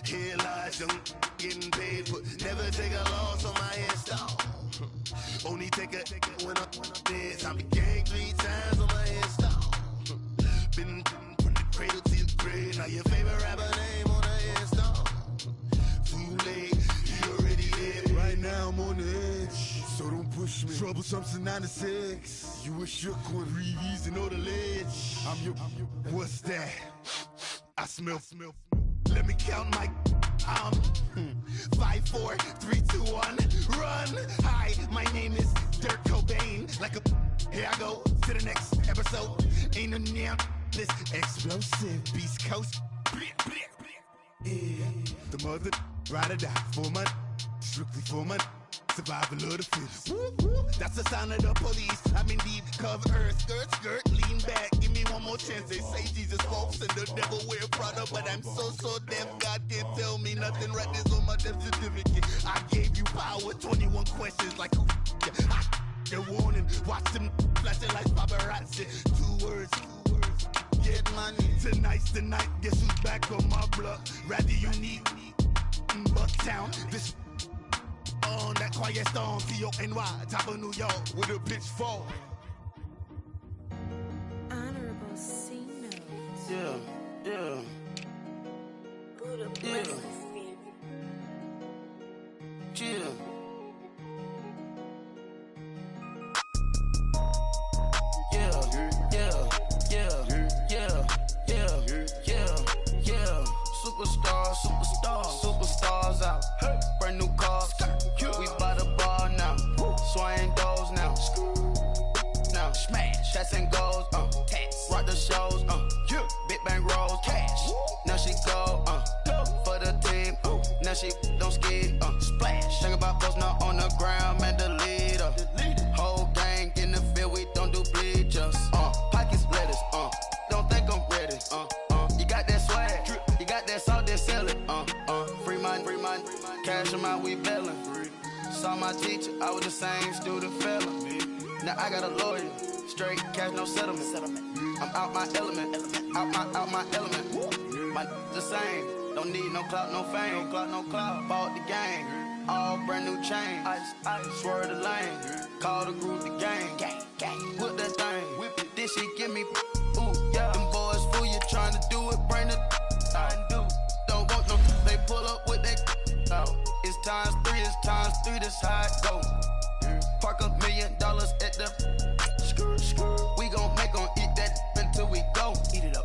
Here lies young getting paid, but never take a loss on my install. Only take a when I'm dead. I be gang 3 times on my install. Been from the cradle to the grave. Now your favorite rapper name on the install. Too late, he already dead. Right now I'm on the edge, so don't push me. Troublesome to 9 to 6. You a shook one, breathe easy, know the ledge. I'm your, what's that? I smell. Let me count my 5, 4, 3, 2, 1, run. Hi, my name is Dirk Cobain. Like a, here I go to the next episode. Ain't no damn this explosive Beast Coast. Yeah. The mother ride or die for money, strictly for money. Survival of the fittest. That's the sound of the police. I'm in deep cover earth, skirt, lean back. Give me one more chance. They say Jesus folks and the devil wear Prada, but I'm so deaf. God can't tell me nothing. Right this on my death certificate. I gave you power. 21 questions like who? They're warning. Watch them flashing like paparazzi. 2 words. Get money. Tonight's the night. Guess who's back on my block? Rather unique. Bucktown. This. On that quiet storm, T-O-N-Y, top of New York, with a pitchfork. Honorable C notes. Yeah. Buddha blessings. Chill. Superstars out. Brand new cars. We by the bar now. Swaying doors now. Now smash. Shots and goals. Rock the shows. Big bang rolls. Cash. Now she go. For the team. Now she don't skid. Splash. Think about posting up on the ground. Man, the leader. Whole gang in the field. We don't do bleachers. Pockets lettuce. Don't think I'm ready. You got that swag. You got that salt, then sell it. Free mind. Cash them out, we bailin'. Saw my teacher, I was the same student fella. Now I got a lawyer, straight cash, no settlement. I'm out my element, out my element. My the same, don't need no clout, no fame. No clout. Bought the game, all brand new chain. Ice, swerve the lane, call the group the gang. Whip that thing, whip it. This shit give me, ooh yeah. Them boys fool you trying to do it, bring the I do. Don't want no, they pull up with that. It's times 3, that's how it go. Park $1 million at the we gon' make 'em eat that until we go. Eat it up.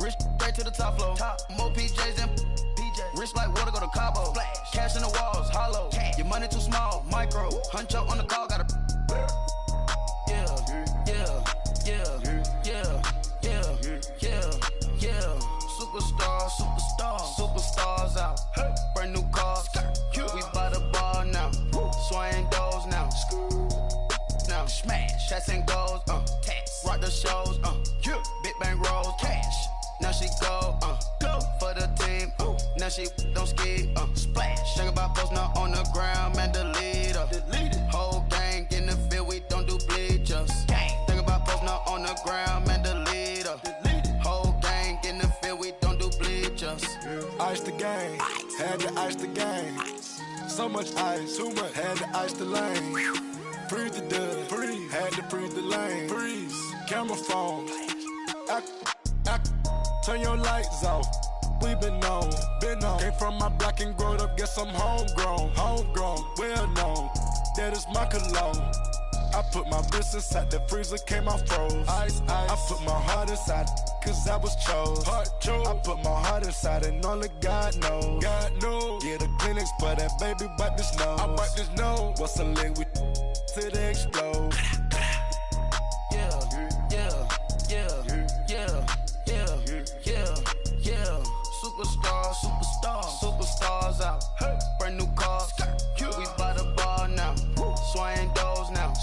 Rich straight to the top floor. More PJs than PJs. Rich like water, go to Cabo. Splash. Cash in the walls, hollow. Cash. Your money too small, micro. Hunch up on the call, gotta. Superstars out. Brand new cars. We by the bar now. Swaying doors now. Now smash. Shots and goals. Rock the shows. Big bang rolls. Cash. Now she go. For the team. Now she don't skid. Splash. Think about posting up on the ground. Man, the leader. Whole gang in the field. We don't do bleachers. Think about posting up on the ground. Man, the leader. Whole gang in the field. We don't do bleachers. Ice the game, had to ice the game. So much ice, too much, had to ice the lane. Freeze the dust, had to freeze the lane. Freeze, camera phone. Turn your lights off. We been on. Came from my block and growed up, guess I'm homegrown, well known. That is my cologne. I put my wrist inside the freezer, came out froze. Ice. I put my heart inside, cause I was chose. I put my heart inside and only God knows. Yeah, the clinics for that baby, wipe this nose. I wipe this nose. What's a leg with till they explode? Superstars out. Brand new cars. We by the bar now. Swaying doors now.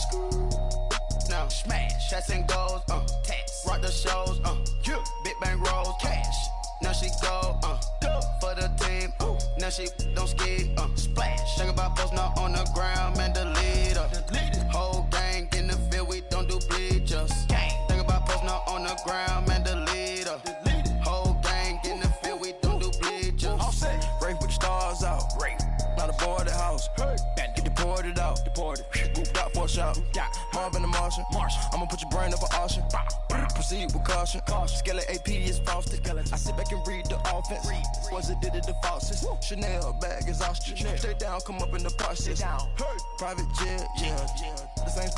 Now smash. Shots and goals. Rock the shows. Big bang rolls. Cash. Now she go. For the team. Now she don't skid. Splash. Think about posting up on the ground. Man, the leader. Whole gang in the field. We don't do bleachers. Think about posting up on the ground. Man, the leader. Whole gang in the field. We don't do bleachers. All set. Rain with deported out. Whooped out for a shot. Marvin the Martian. I'ma put your brain up for auction. Proceed with caution. Skeleton AP is frosted. I sit back and read the offense. Was it did it the faucets? Chanel bag is ostrich. Stay down, come up in the process. Private jet, yeah. The same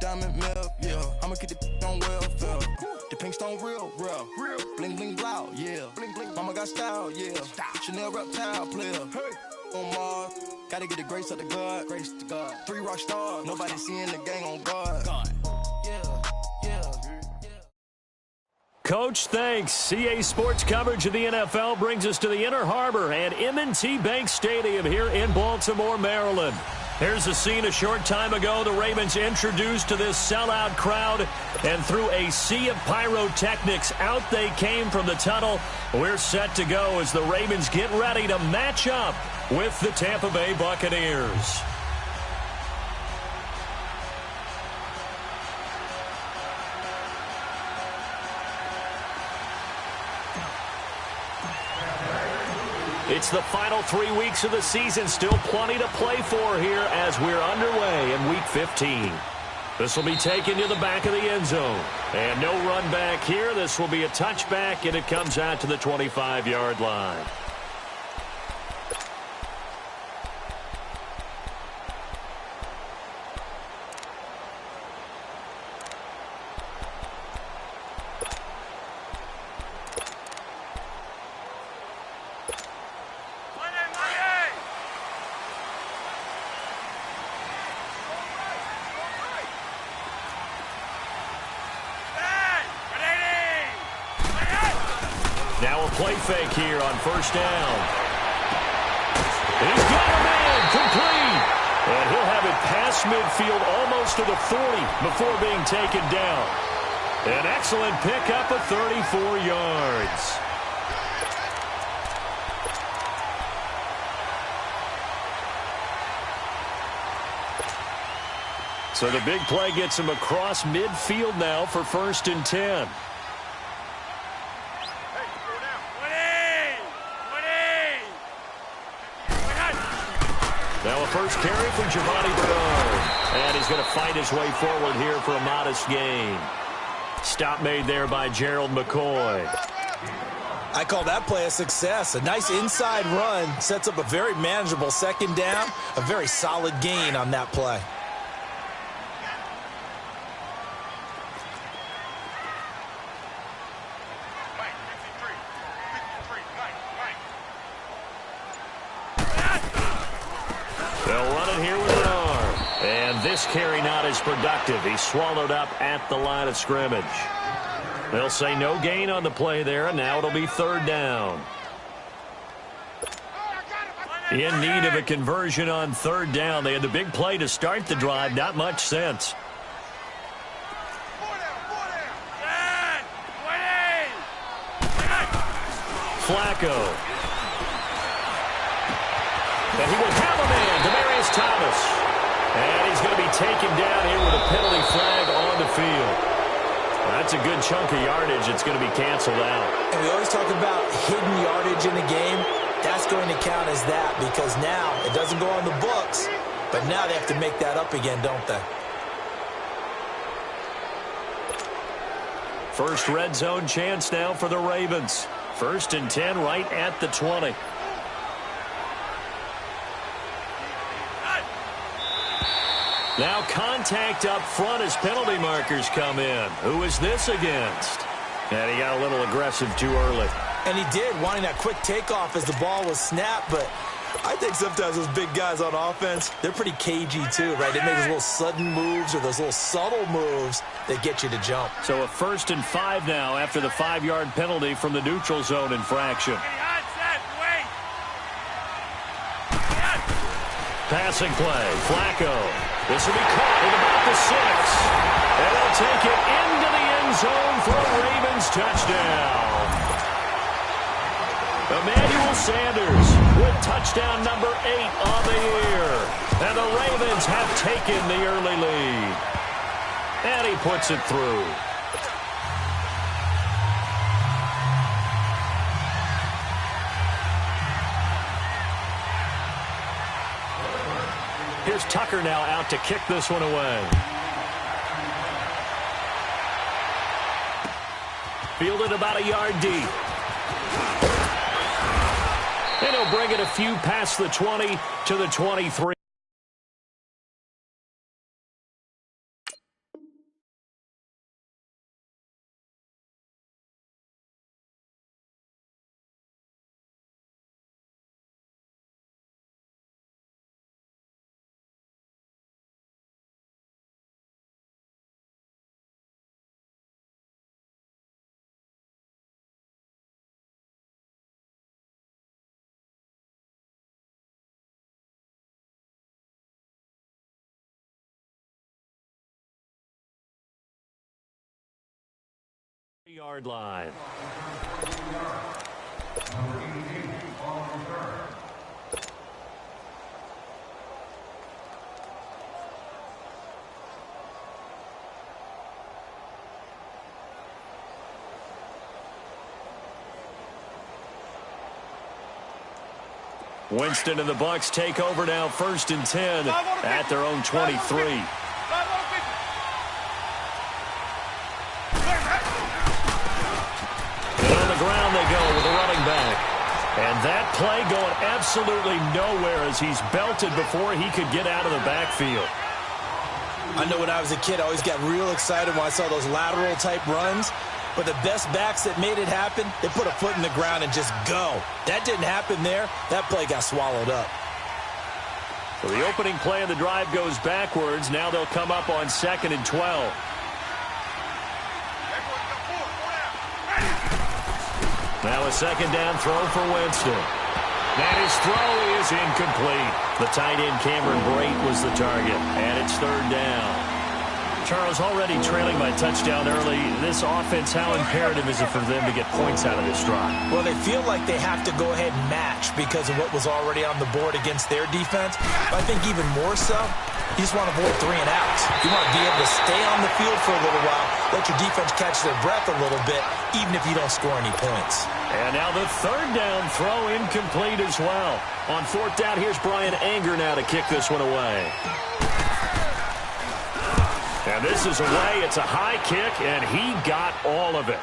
diamond milk, yeah. I'ma keep the on welfare. The pink stone real. Bling bling blow, yeah. Mama got style, yeah. Chanel reptile player. On Mars, gotta get the grace of the God. 3 rock stars, nobody seeing the gang on guard. Yeah. Coach, thanks. CA Sports coverage of the NFL brings us to the Inner Harbor and M&T Bank Stadium here in Baltimore, Maryland. Here's the scene a short time ago. The Ravens introduced to this sellout crowd, and through a sea of pyrotechnics, out they came from the tunnel. We're set to go as the Ravens get ready to match up with the Tampa Bay Buccaneers. It's the final 3 weeks of the season. Still plenty to play for here as we're underway in Week 15. This will be taken to the back of the end zone. And no run back here. This will be a touchback, and it comes out to the 25-yard line. Now a play fake here on first down. He's got a man complete. And he'll have it past midfield almost to the 40 before being taken down. An excellent pickup of 34 yards. So the big play gets him across midfield now for 1st and 10. Now a first carry from Giovanni Bernard. And he's going to fight his way forward here for a modest gain. Stop made there by Gerald McCoy. I call that play a success. A nice inside run sets up a very manageable 2nd down. A very solid gain on that play. This carry not as productive. He's swallowed up at the line of scrimmage. They'll say no gain on the play there, and now it'll be 3rd down. In need of a conversion on 3rd down. They had the big play to start the drive. Not much sense. Flacco. And he will have a man, Demaryius Thomas. And he's going to be taken down here with a penalty flag on the field. That's a good chunk of yardage. It's going to be canceled out. And we always talk about hidden yardage in a game. That's going to count as that because now it doesn't go on the books, but now they have to make that up again, don't they? First red zone chance now for the Ravens. 1st and 10 right at the 20. Now contact up front as penalty markers come in. Who is this against? And he got a little aggressive too early. And he did, wanting that quick takeoff as the ball was snapped. But I think sometimes those big guys on offense, they're pretty cagey too, right? They make those little sudden moves or those little subtle moves that get you to jump. So a 1st and 5 now after the 5-yard penalty from the neutral zone infraction. Passing play, Flacco. This will be caught at about the 6. And they'll take it into the end zone for a Ravens touchdown. Emmanuel Sanders with touchdown number 8 on the year. And the Ravens have taken the early lead. And he puts it through. Here's Tucker now out to kick this one away. Fielded about a yard deep. And he'll bring it a few past the 20 to the 23. Yard line. Winston and the Bucs take over now, 1st and 10 at their own 23. Ground they go with a running back. And that play going absolutely nowhere as he's belted before he could get out of the backfield. I know when I was a kid, I always got real excited when I saw those lateral type runs. But the best backs that made it happen, they put a foot in the ground and just go. That didn't happen there. That play got swallowed up. So the opening play of the drive goes backwards. Now they'll come up on 2nd and 12. Now a 2nd down throw for Winston. And his throw is incomplete. The tight end Cameron Brate was the target. And it's 3rd down. Charles, already trailing by touchdown early. This offense, how imperative is it for them to get points out of this drive? Well, they feel like they have to go ahead and match because of what was already on the board against their defense. But I think even more so, you just want to avoid 3 and outs. You want to be able to stay on the field for a little while, let your defense catch their breath a little bit, even if you don't score any points. And now the 3rd down throw incomplete as well. On 4th down, here's Brian Anger now to kick this one away. And this is away. It's a high kick, and he got all of it.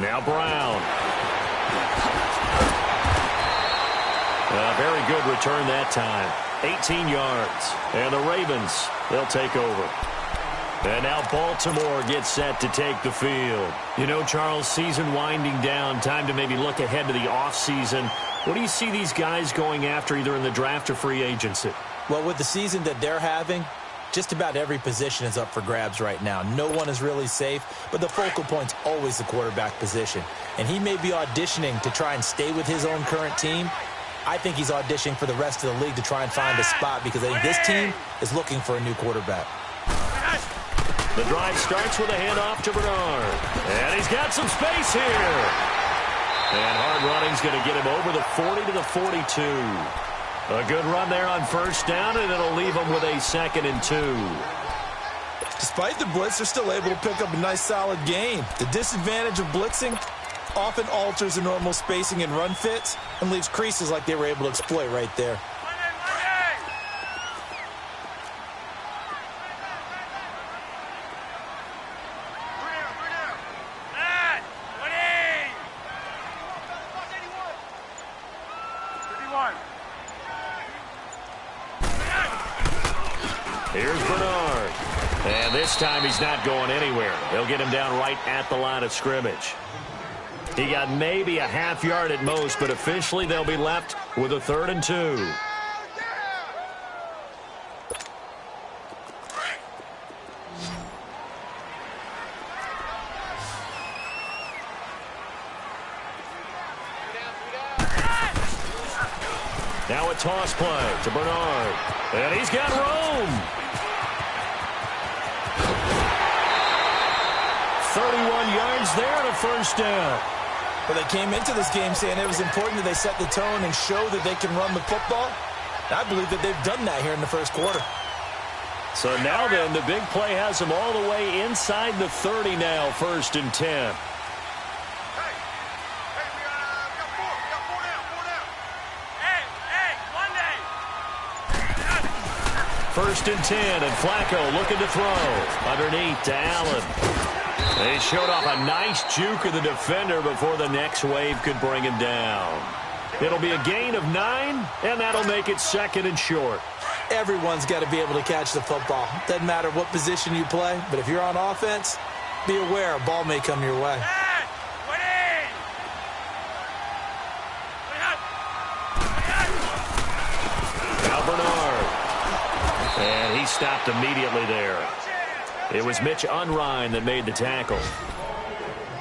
Now Brown. A very good return that time. 18 yards. And the Ravens, they'll take over. And now Baltimore gets set to take the field. You know, Charles, season winding down. Time to maybe look ahead to the offseason. What do you see these guys going after either in the draft or free agency? Well, with the season that they're having, just about every position is up for grabs right now. No one is really safe, but the focal point's always the quarterback position. And he may be auditioning to try and stay with his own current team. I think he's auditioning for the rest of the league to try and find a spot because I think this team is looking for a new quarterback. The drive starts with a handoff to Bernard. And he's got some space here. And hard running's going to get him over the 40 to the 42. A good run there on 1st down, and it'll leave them with a 2nd and 2. Despite the blitz, they're still able to pick up a nice, solid gain. The disadvantage of blitzing often alters the normal spacing and run fits and leaves creases like they were able to exploit right there. Here's Bernard. And this time he's not going anywhere. They'll get him down right at the line of scrimmage. He got maybe a half yard at most, but officially they'll be left with a 3rd and 2. Now a toss play to Bernard. And he's got room. 31 yards there and a 1st down. Well, they came into this game saying it was important that they set the tone and show that they can run the football. I believe that they've done that here in the 1st quarter. So now then, the big play has them all the way inside the 30 now, 1st and 10. 1st and 10, and Flacco looking to throw. Underneath to Allen. They showed off a nice juke of the defender before the next wave could bring him down. It'll be a gain of 9, and that'll make it 2nd and short. Everyone's got to be able to catch the football. Doesn't matter what position you play, but if you're on offense, be aware a ball may come your way. Now Bernard. And he stopped immediately there. It was Mitch Unrein that made the tackle.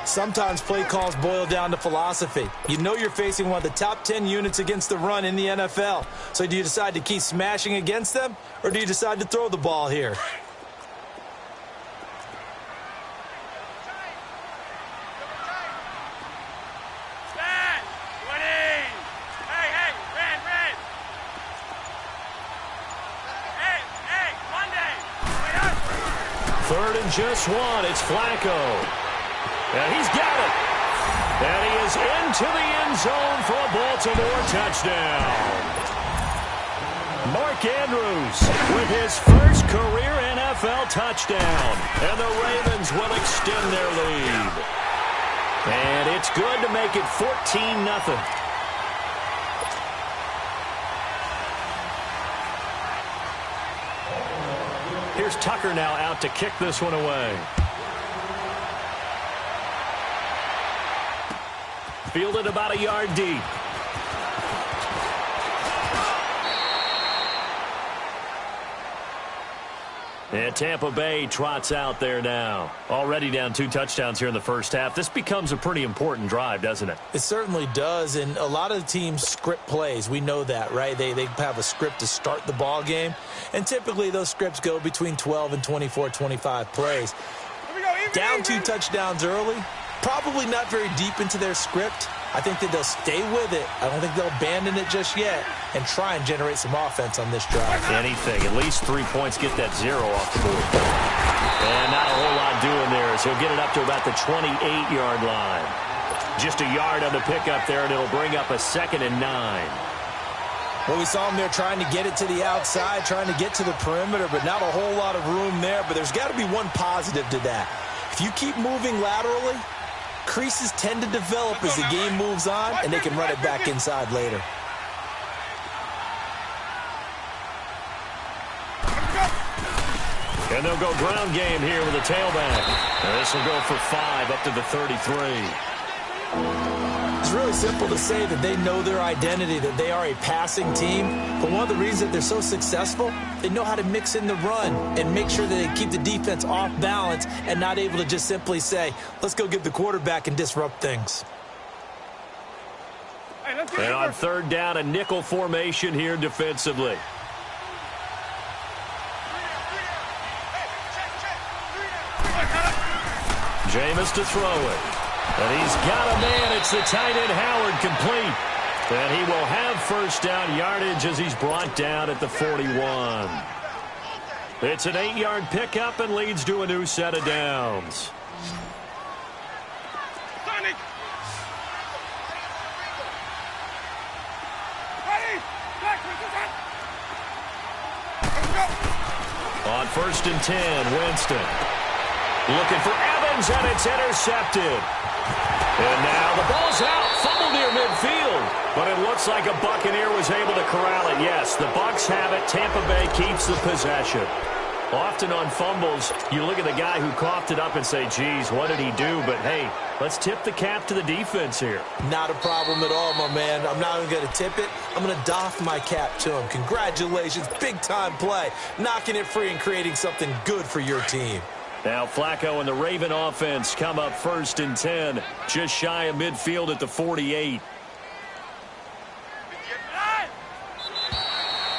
Sometimes play calls boil down to philosophy. You know you're facing one of the top 10 units against the run in the NFL. So do you decide to keep smashing against them, or do you decide to throw the ball here? Third and just 1. It's Flacco. And he's got it. And he is into the end zone for a Baltimore touchdown. Mark Andrews with his first career NFL touchdown. And the Ravens will extend their lead. And it's good to make it 14-0. Here's Tucker now out to kick this one away. Fielded about a yard deep. And Tampa Bay trots out there now. Already down 2 touchdowns here in the first half. This becomes a pretty important drive, doesn't it? It certainly does, and a lot of the teams script plays. We know that, right? They have a script to start the ball game, and typically those scripts go between 12 and 24, 25 plays. Down 2 touchdowns early, probably not very deep into their script. I think that they'll stay with it. I don't think they'll abandon it just yet and try and generate some offense on this drive. Anything. At least 3 points get that 0 off the board. And not a whole lot doing there as he'll get it up to about the 28-yard line. Just a yard on the pickup there, and it'll bring up a 2nd and 9. Well, we saw him there trying to get it to the outside, trying to get to the perimeter, but not a whole lot of room there. But there's got to be one positive to that. If you keep moving laterally, creases tend to develop as the game moves on, and they can run it back inside later. And they'll go ground game here with a tailback. And this will go for 5 up to the 33. It's really simple to say that they know their identity, that they are a passing team. But one of the reasons that they're so successful, they know how to mix in the run and make sure that they keep the defense off balance and not able to just simply say, let's go get the quarterback and disrupt things. And on 3rd down, a nickel formation here defensively. Jameis to throw it. And he's got a man. It's the tight end Howard complete. And he will have 1st down yardage as he's brought down at the 41. It's an 8-yard pickup and leads to a new set of downs. On 1st and 10, Winston. Looking for Evans, and it's intercepted. And now the ball's out, fumbled near midfield. But it looks like a Buccaneer was able to corral it. Yes, the Bucs have it. Tampa Bay keeps the possession. Often on fumbles, you look at the guy who coughed it up and say, geez, what did he do? But, hey, let's tip the cap to the defense here. Not a problem at all, my man. I'm not even going to tip it. I'm going to doff my cap to him. Congratulations, big-time play. Knocking it free and creating something good for your team. Now Flacco and the Raven offense come up 1st and 10, just shy of midfield at the 48.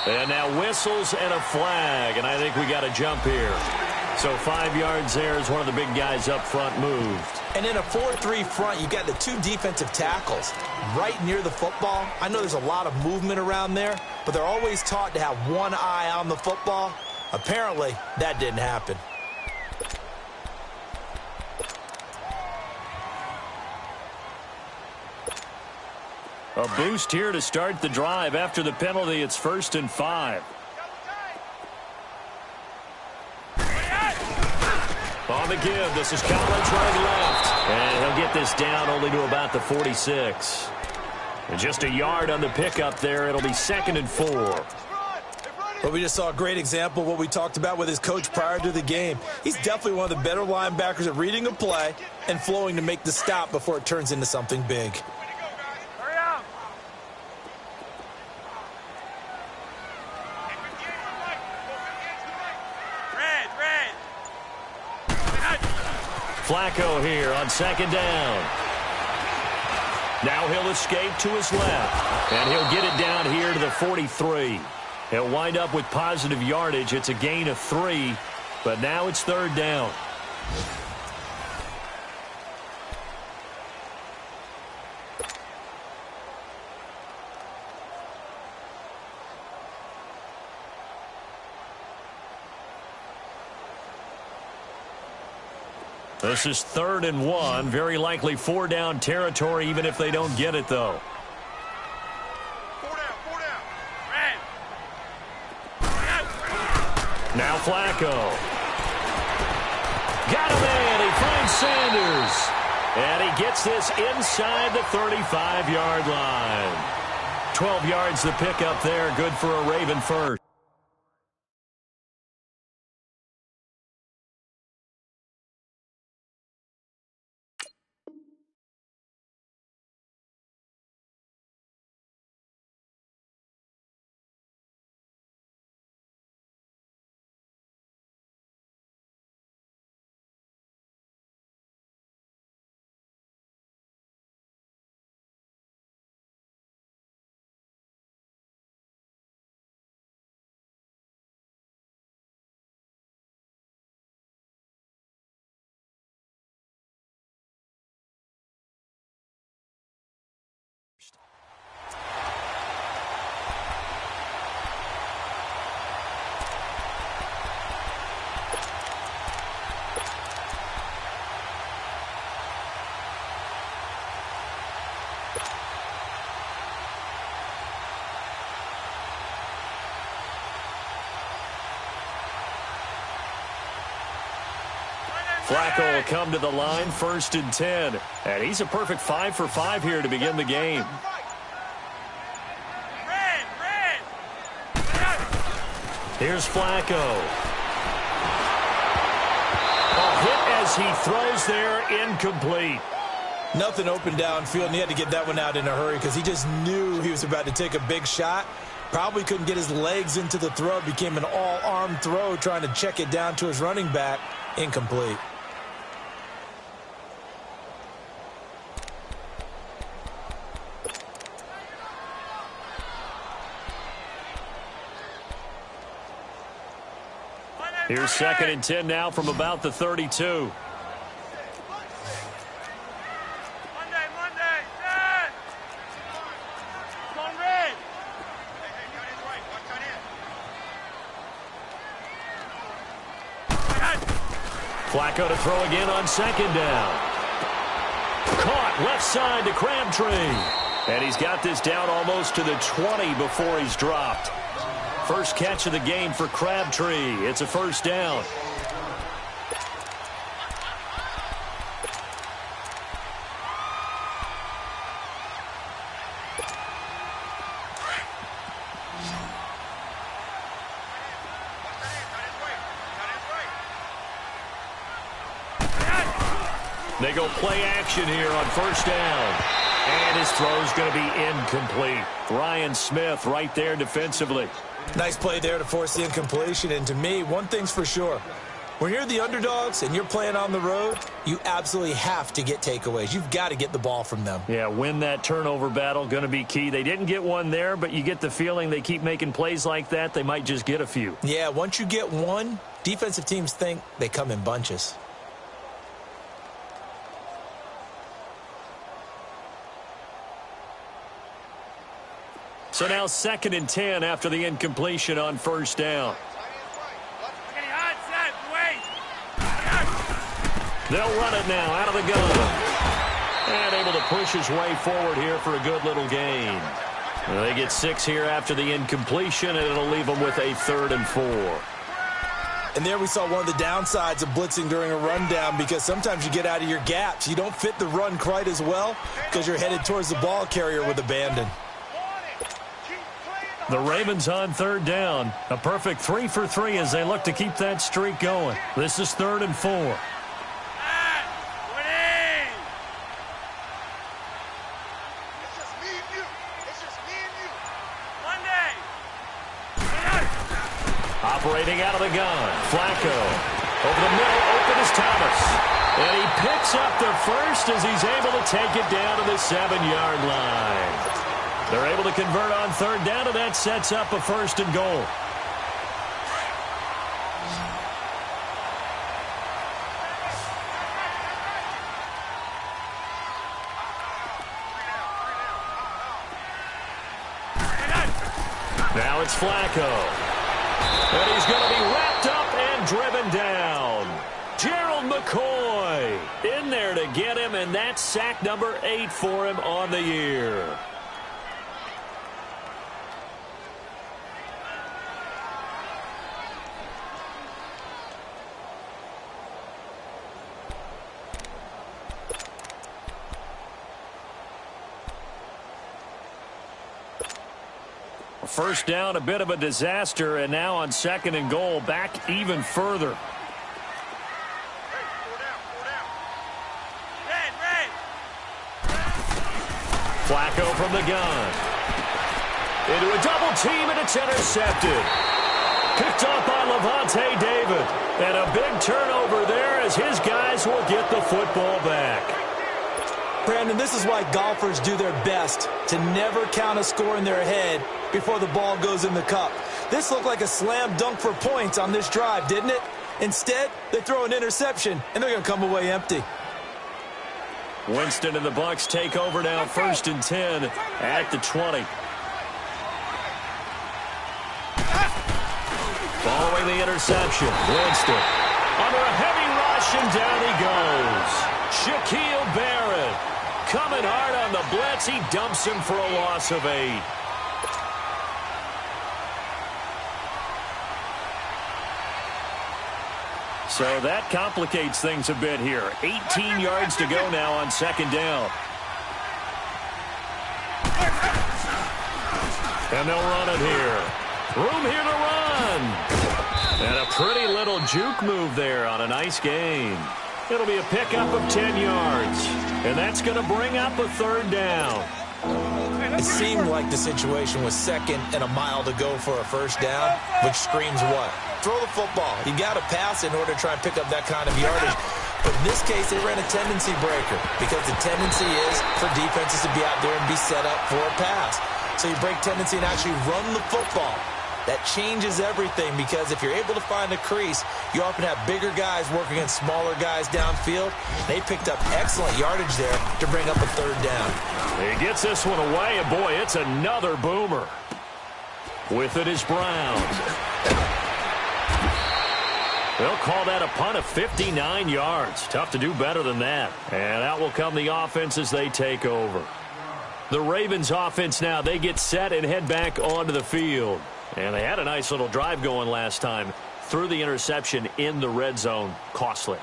And now whistles and a flag, and I think we got a jump here. So 5 yards there as one of the big guys up front moved. And in a 4-3 front, you got the 2 defensive tackles right near the football. I know there's a lot of movement around there, but they're always taught to have one eye on the football. Apparently, that didn't happen. A boost here to start the drive. After the penalty, it's 1st and 5. on the give. This is Collins running left. And he'll get this down only to about the 46. And just a yard on the pickup there. It'll be 2nd and 4. Well, we just saw a great example of what we talked about with his coach prior to the game. He's definitely one of the better linebackers at reading a play and flowing to make the stop before it turns into something big. Flacco here on 2nd down. Now he'll escape to his left, and he'll get it down here to the 43. He'll wind up with positive yardage. It's a gain of 3, but now it's 3rd down. This is 3rd and 1. Very likely 4-down territory, even if they don't get it, though. 4 down. Red. Now Flacco. Got him in. He finds Sanders. And he gets this inside the 35-yard line. 12 yards to pick up there. Good for a Raven first. Flacco will come to the line, 1st and 10. And he's a perfect 5 for 5 here to begin the game. Here's Flacco. A hit as he throws there, incomplete. Nothing open downfield, and he had to get that one out in a hurry because he just knew he was about to take a big shot. Probably couldn't get his legs into the throw. Became an all-arm throw trying to check it down to his running back. Incomplete. Here's 2nd and 10 now from about the 32. Flacco to throw again on 2nd down. Caught left side to Crabtree. And he's got this down almost to the 20 before he's dropped. First catch of the game for Crabtree. It's a 1st down. They go play action here on 1st down. And his throw's going to be incomplete. Ryan Smith right there defensively. Nice play there to force the incompletion. And to me, one thing's for sure. When you're the underdogs and you're playing on the road, you absolutely have to get takeaways. You've got to get the ball from them. Yeah, win that turnover battle, going to be key. They didn't get one there, but you get the feeling they keep making plays like that, they might just get a few. Yeah, once you get one, defensive teams think they come in bunches. So now 2nd and 10 after the incompletion on 1st down. They'll run it now out of the gun. And able to push his way forward here for a good little gain. Well, they get 6 here after the incompletion, and it'll leave them with a 3rd and 4. And there we saw one of the downsides of blitzing during a rundown, because sometimes you get out of your gaps. You don't fit the run quite as well because you're headed towards the ball carrier with abandon. The Ravens on third down. A perfect 3 for 3 as they look to keep that streak going. This is 3rd and 4. Operating out of the gun, Flacco. Over the middle, open is Thomas. And he picks up the first as he's able to take it down to the 7-yard line. They're able to convert on third down, and that sets up a 1st and goal. Now it's Flacco. And he's going to be wrapped up and driven down. Gerald McCoy in there to get him, and that's sack number 8 for him on the year. First down, a bit of a disaster, and now on 2nd and goal, back even further. Flacco from the gun. Into a double team, and it's intercepted. Picked off by Levante David. And a big turnover there as his guys will get the football back. Brandon, this is why golfers do their best to never count a score in their head before the ball goes in the cup. This looked like a slam dunk for points on this drive, didn't it? Instead, they throw an interception, and they're going to come away empty. Winston and the Bucs take over now, 1st and 10 at the 20. Following the interception, Winston under a heavy rush, and down he goes. Shaquille Barrett coming hard on the blitz. He dumps him for a loss of 8. So that complicates things a bit here. 18 yards to go now on 2nd down. And they'll run it here. Room here to run. And a pretty little juke move there on a nice gain. It'll be a pickup of 10 yards. And that's going to bring up a 3rd down. It seemed like the situation was 2nd and a mile to go for a 1st down, which screams what? Throw the football. You got to pass in order to try and pick up that kind of yardage. But in this case, they ran a tendency breaker, because the tendency is for defenses to be out there and be set up for a pass. So you break tendency and actually run the football. That changes everything, because if you're able to find a crease, you often have bigger guys working against smaller guys downfield. They picked up excellent yardage there to bring up a 3rd down. He gets this one away, and boy, it's another boomer. With it is Browns. They'll call that a punt of 59 yards. Tough to do better than that. And out will come the offense as they take over. The Ravens offense now, they get set and head back onto the field. And they had a nice little drive going last time. Threw the interception in the red zone. Costly.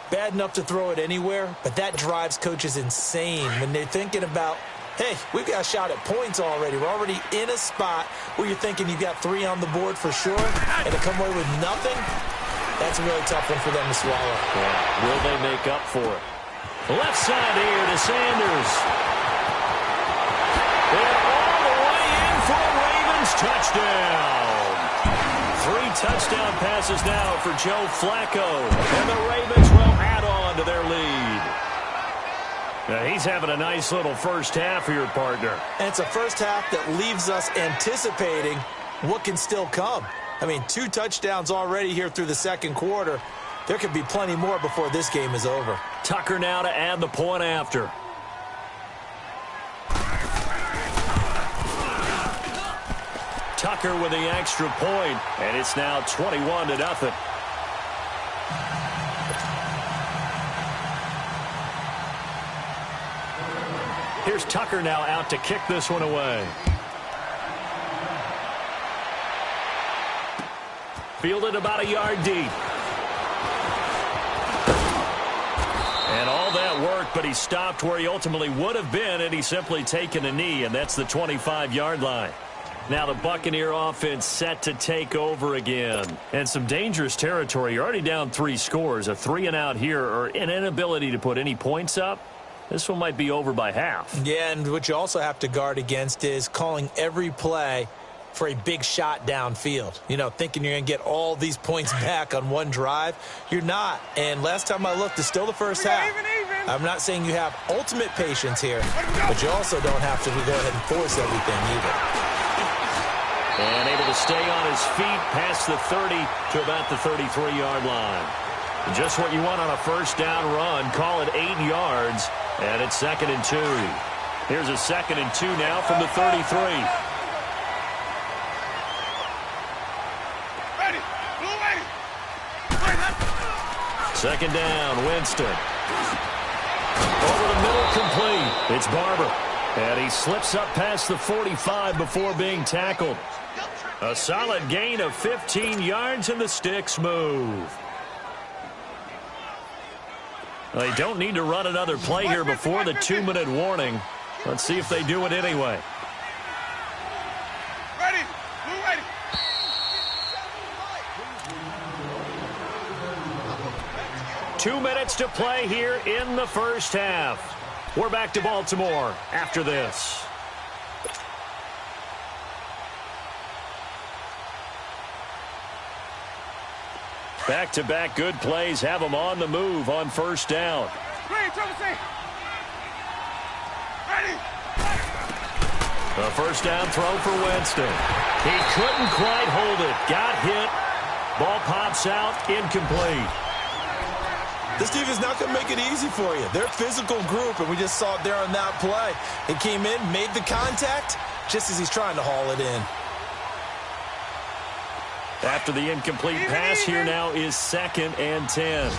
Bad enough to throw it anywhere, but that drives coaches insane when they're thinking about, hey, we've got a shot at points already. We're already in a spot where you're thinking you've got 3 on the board for sure, and to come away with nothing, that's a really tough one for them to swallow. Yeah. Will they make up for it? Left side here to Sanders. And all the way in for a Ravens touchdown. 3 touchdown passes now for Joe Flacco. And the Ravens will add on to their lead. Now he's having a nice little first half here, partner. And it's a first half that leaves us anticipating what can still come. I mean, 2 touchdowns already here through the 2nd quarter. There could be plenty more before this game is over. Tucker now to add the point after. Tucker with the extra point, and it's now 21-0. Here's Tucker now out to kick this one away. Fielded about a yard deep. And all that work, but he stopped where he ultimately would have been, and he's simply taken a knee, and that's the 25-yard line. Now the Buccaneer offense set to take over again. And some dangerous territory. You're already down 3 scores. A 3-and-out here, or an inability to put any points up. This one might be over by half. Yeah, and what you also have to guard against is calling every play for a big shot downfield. You know, thinking you're going to get all these points back on one drive. You're not. And last time I looked, it's still the first half. I'm not saying you have ultimate patience here, but you also don't have to go ahead and force everything either. And able to stay on his feet past the 30 to about the 33-yard line. Just what you want on a first down run. Call it 8 yards, and it's 2nd and 2. Here's a 2nd and 2 now from the 33. Second down, Winston. Over the middle, complete. It's Barber. And he slips up past the 45 before being tackled. A solid gain of 15 yards, and the sticks move. They don't need to run another play here before the 2-minute warning. Let's see if they do it anyway. 2 minutes to play here in the first half. We're back to Baltimore after this. Back-to-back good plays have them on the move on first down. A first down throw for Winston. He couldn't quite hold it. Got hit. Ball pops out, incomplete. This defense is not going to make it easy for you. They're a physical group, and we just saw it there on that play. It came in, made the contact, just as he's trying to haul it in. After the incomplete pass, here now is 2nd and 10.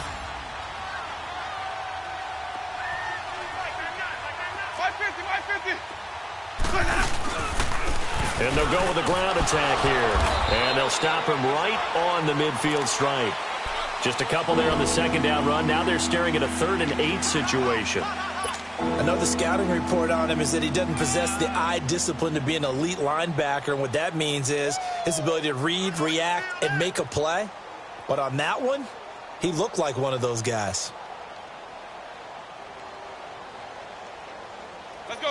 And they'll go with a ground attack here. And they'll stop him right on the midfield stripe. Just a couple there on the second down run. Now they're staring at a 3rd and 8 situation. Another scouting report on him is that he doesn't possess the eye discipline to be an elite linebacker. And what that means is his ability to read, react, and make a play. But on that one, he looked like one of those guys.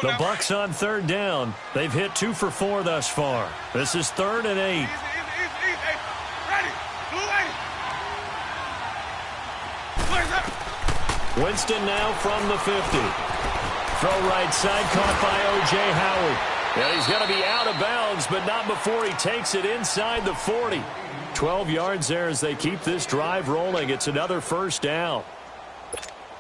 The Bucs on 3rd down. They've hit 2 for 4 thus far. This is 3rd and 8. Winston now from the 50. Throw right side, caught by O.J. Howard. And he's going to be out of bounds, but not before he takes it inside the 40. 12 yards there as they keep this drive rolling. It's another first down.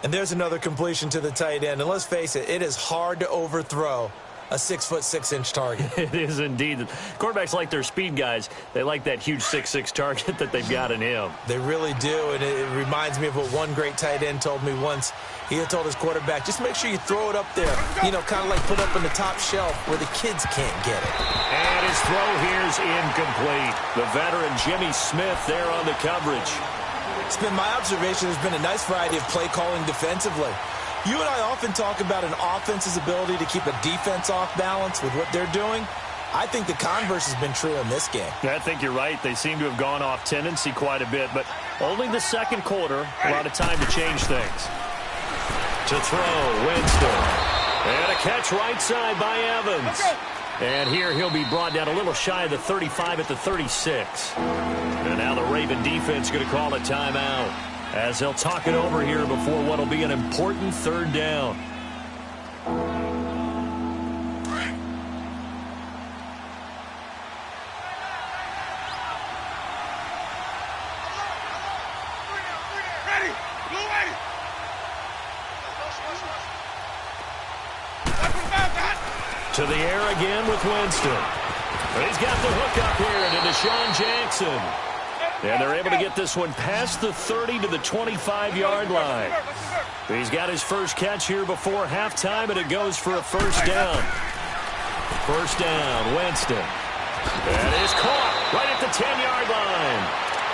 And there's another completion to the tight end. And let's face it, it is hard to overthrow a 6'6" target. It is indeed. Quarterbacks like their speed guys. They like that huge 6'6" target that they've got in him. They really do, and it reminds me of what one great tight end told me once. He had told his quarterback, just make sure you throw it up there, you know, kind of like put up on the top shelf where the kids can't get it. And his throw here's incomplete. The veteran Jimmy Smith there on the coverage. It's been my observation there's been a nice variety of play calling defensively. You and I often talk about an offense's ability to keep a defense off balance with what they're doing. I think the converse has been true in this game. I think you're right. They seem to have gone off tendency quite a bit, but only the second quarter, a lot of time to change things. To throw, Winston. And a catch right side by Evans. And here he'll be brought down a little shy of the 35 at the 36. And now the Raven defense going to call a timeout as they'll talk it over here before what will be an important 3rd down. To the air again with Winston. And he's got the hook up here to Deshaun Jackson. And they're able to get this one past the 30 to the 25-yard line. He's got his first catch here before halftime, and it goes for a first down. First down, Winston. And is caught right at the 10-yard line.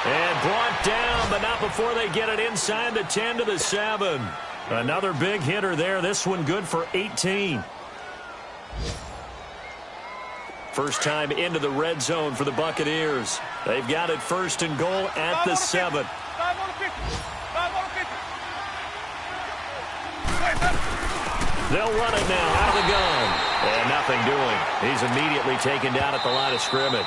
And brought down, but not before they get it inside the 10 to the 7. Another big hitter there. This one good for 18. First time into the red zone for the Buccaneers. They've got it first and goal at the 7. They'll run it now out of the gun. And nothing doing. He's immediately taken down at the line of scrimmage.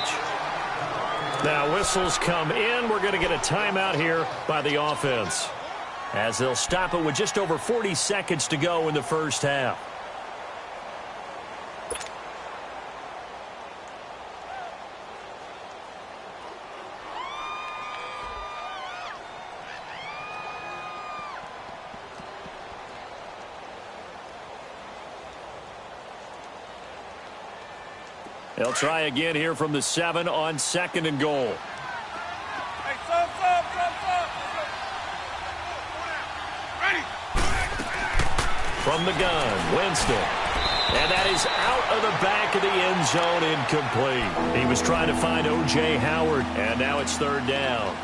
Now whistles come in. We're going to get a timeout here by the offense, as they'll stop it with just over 40 seconds to go in the first half. They'll try again here from the 7 on 2nd and goal. From the gun, Winston. And that is out of the back of the end zone, incomplete. He was trying to find O.J. Howard, and now it's 3rd down.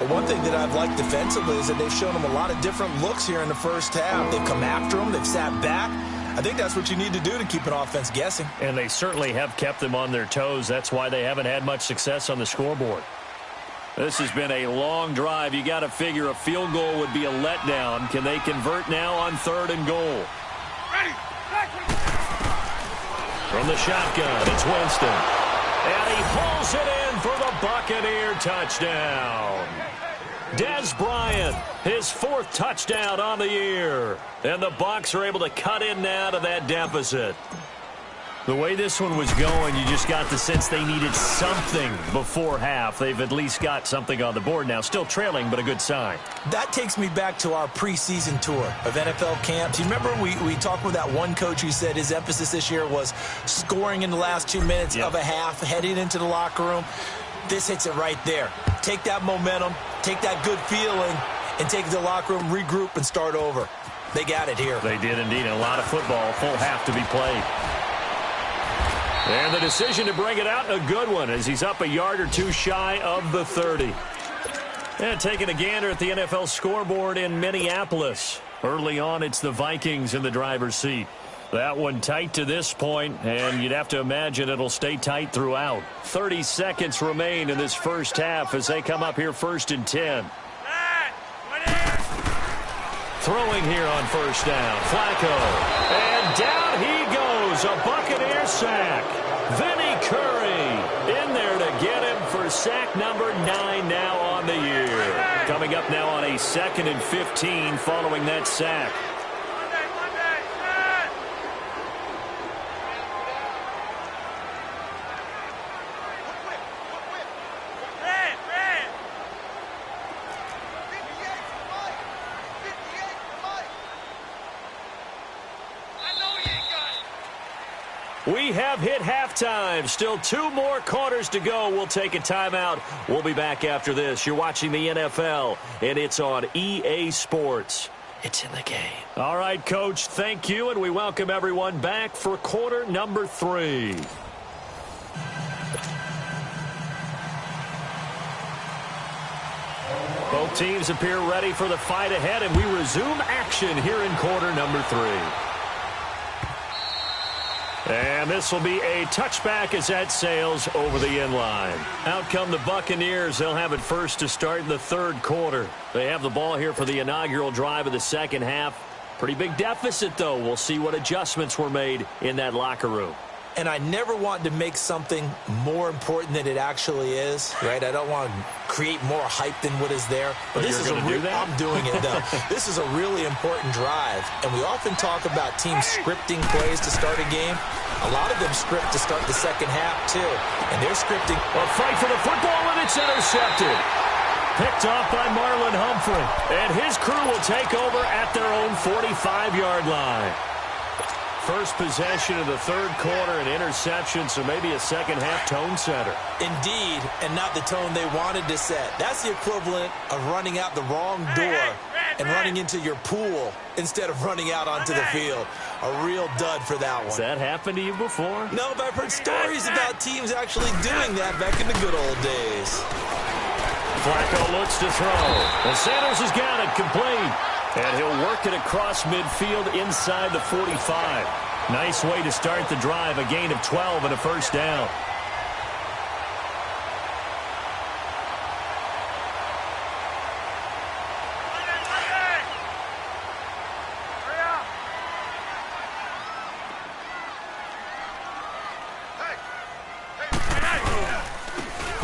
Well, one thing that I've liked defensively is that they've shown him a lot of different looks here in the first half. They've come after him. They've sat back. I think that's what you need to do to keep an offense guessing. And they certainly have kept them on their toes. That's why they haven't had much success on the scoreboard. This has been a long drive. You got to figure a field goal would be a letdown. Can they convert now on 3rd and goal? From the shotgun, it's Winston. And he pulls it in for the Buccaneer touchdown. Dez Bryant, his 4th touchdown on the year. And the Bucs are able to cut in now to that deficit. The way this one was going, you just got the sense they needed something before half. They've at least got something on the board now. Still trailing, but a good sign. That takes me back to our preseason tour of NFL camps. You remember we talked with that one coach who said his emphasis this year was scoring in the last 2 minutes of a half, heading into the locker room. This hits it right there. Take that momentum, take that good feeling, and take it to the locker room, regroup, and start over. They got it here. They did indeed. And a lot of football, full half to be played. And the decision to bring it out, a good one, as he's up a yard or two shy of the 30. And taking a gander at the NFL scoreboard in Minneapolis. Early on, it's the Vikings in the driver's seat. That one tight to this point, and you'd have to imagine it'll stay tight throughout. 30 seconds remain in this first half as they come up here 1st and 10. Throwing here on 1st down, Flacco. And down he goes, a Buccaneer sack. Vinny Curry in there to get him for sack number 9 now on the year. Coming up now on a 2nd and 15 following that sack. We have hit halftime. Still 2 more quarters to go. We'll take a timeout. We'll be back after this. You're watching the NFL, and it's on EA Sports. It's in the game. All right, Coach, thank you, and we welcome everyone back for quarter number 3. Both teams appear ready for the fight ahead, and we resume action here in quarter number 3. And this will be a touchback as that sails over the end line. Out come the Buccaneers. They'll have it first to start in the 3rd quarter. They have the ball here for the inaugural drive of the 2nd half. Pretty big deficit, though. We'll see what adjustments were made in that locker room. And I never want to make something more important than it actually is, right? I don't want to create more hype than what is there. But this is I'm doing it, though. This is a really important drive. And we often talk about teams scripting plays to start a game. A lot of them script to start the 2nd half, too. And they're scripting. A fight for the football, and it's intercepted. Picked off by Marlon Humphrey. And his crew will take over at their own 45-yard line. First possession of the 3rd quarter, an interception, so maybe a 2nd half tone setter. Indeed, and not the tone they wanted to set. That's the equivalent of running out the wrong door and running into your pool instead of running out onto the field. A real dud for that one. Has that happened to you before? No, but I've heard stories about teams actually doing that back in the good old days. Flacco looks to throw. And Sanders has got it complete. And he'll work it across midfield inside the 45. Nice way to start the drive. A gain of 12 and a first down.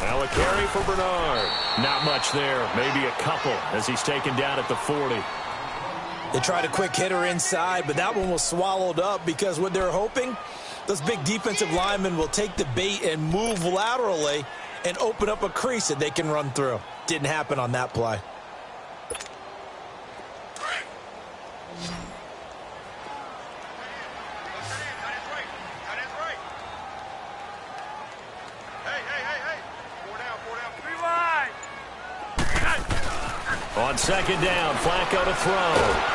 Now a carry for Bernard. Not much there. Maybe a couple as he's taken down at the 40. They tried a quick hitter inside, but that one was swallowed up because what they're hoping, those big defensive linemen will take the bait and move laterally and open up a crease that they can run through. Didn't happen on that play. On second down, Flacco to throw.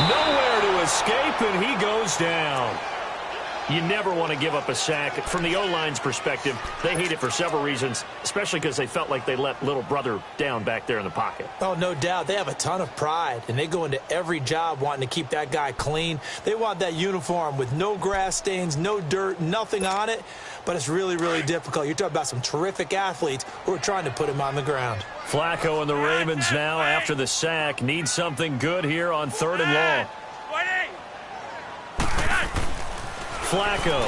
Nowhere to escape, and he goes down. You never want to give up a sack. From the O-line's perspective, they hate it for several reasons, especially because they felt like they let little brother down back there in the pocket. Oh, no doubt. They have a ton of pride, and they go into every job wanting to keep that guy clean. They want that uniform with no grass stains, no dirt, nothing on it, but it's really, really difficult. You're talking about some terrific athletes who are trying to put him on the ground. Flacco and the Ravens now, after the sack, need something good here on 3rd and long. Flacco.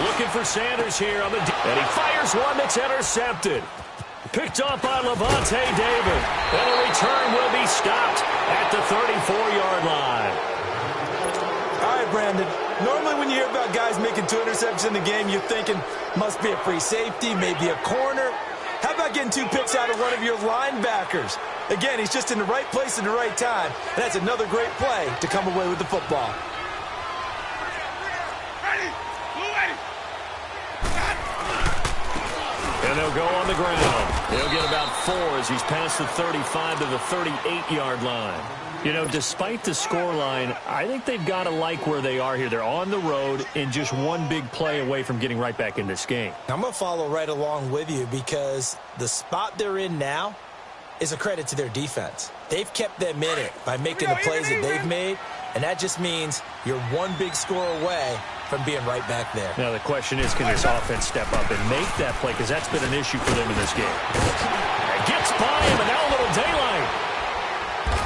Looking for Sanders here on the and he fires one that's intercepted. Picked off by Levante David. And a return will be stopped at the 34-yard line. All right, Brandon. Normally when you hear about guys making 2 interceptions in the game, you're thinking must be a free safety, maybe a corner. How about getting 2 picks out of one of your linebackers? Again, he's just in the right place at the right time. And that's another great play to come away with the football. And they'll go on the ground. He'll get about 4 as he's past the 35 to the 38-yard line. You know, despite the scoreline, I think they've got to like where they are here. They're on the road and just one big play away from getting right back in this game. I'm going to follow right along with you because the spot they're in now is a credit to their defense. They've kept them in it by making the plays that they've made, and that just means you're one big score away from being right back there. Now the question is, can this offense step up and make that play? Because that's been an issue for them in this game. It gets by him, and now a little daylight.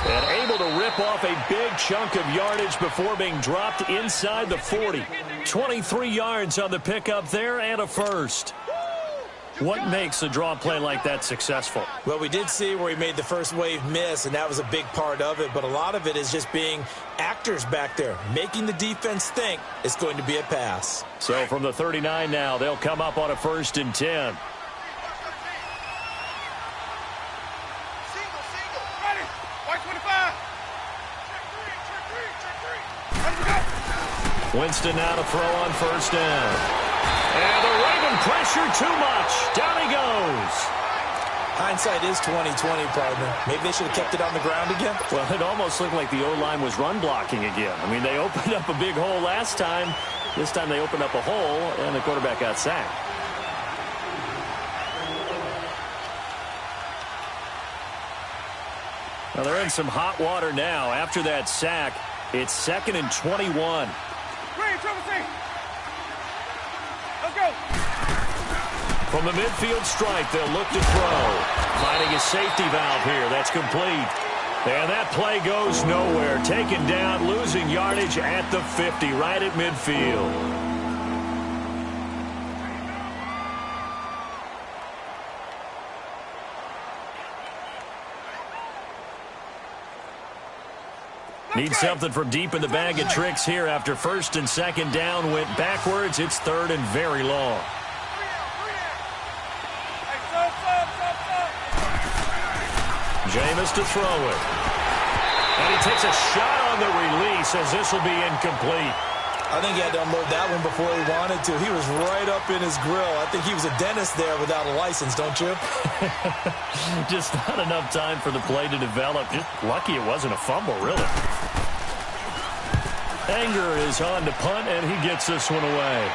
And able to rip off a big chunk of yardage before being dropped inside the 40. 23 yards on the pickup there and a first. What makes a draw play like that successful? Well, we did see where he made the first wave miss, and that was a big part of it. But a lot of it is just being actors back there, making the defense think it's going to be a pass. So from the 39 now, they'll come up on a 1st and 10. Winston now to throw on 1st down. And the Raven pressure too much. Down he goes. Hindsight is 20/20, partner. Maybe they should have kept it on the ground again. Well, it almost looked like the O-line was run blocking again. I mean, they opened up a big hole last time. This time they opened up a hole, and the quarterback got sacked. Well, they're in some hot water now. After that sack, it's 2nd and 21. Let's go. From the midfield stripe, they'll look to throw. Finding a safety valve here. That's complete. And that play goes nowhere. Taken down, losing yardage at the 50, right at midfield. Need something from deep in the bag of tricks here after 1st and 2nd down went backwards. It's 3rd and very long. Jameis to throw it. And he takes a shot on the release as this will be incomplete. I think he had to unload that one before he wanted to. He was right up in his grill. I think he was a dentist there without a license, don't you? Just not enough time for the play to develop. Just lucky it wasn't a fumble, really. Anger is on to punt, and he gets this one away.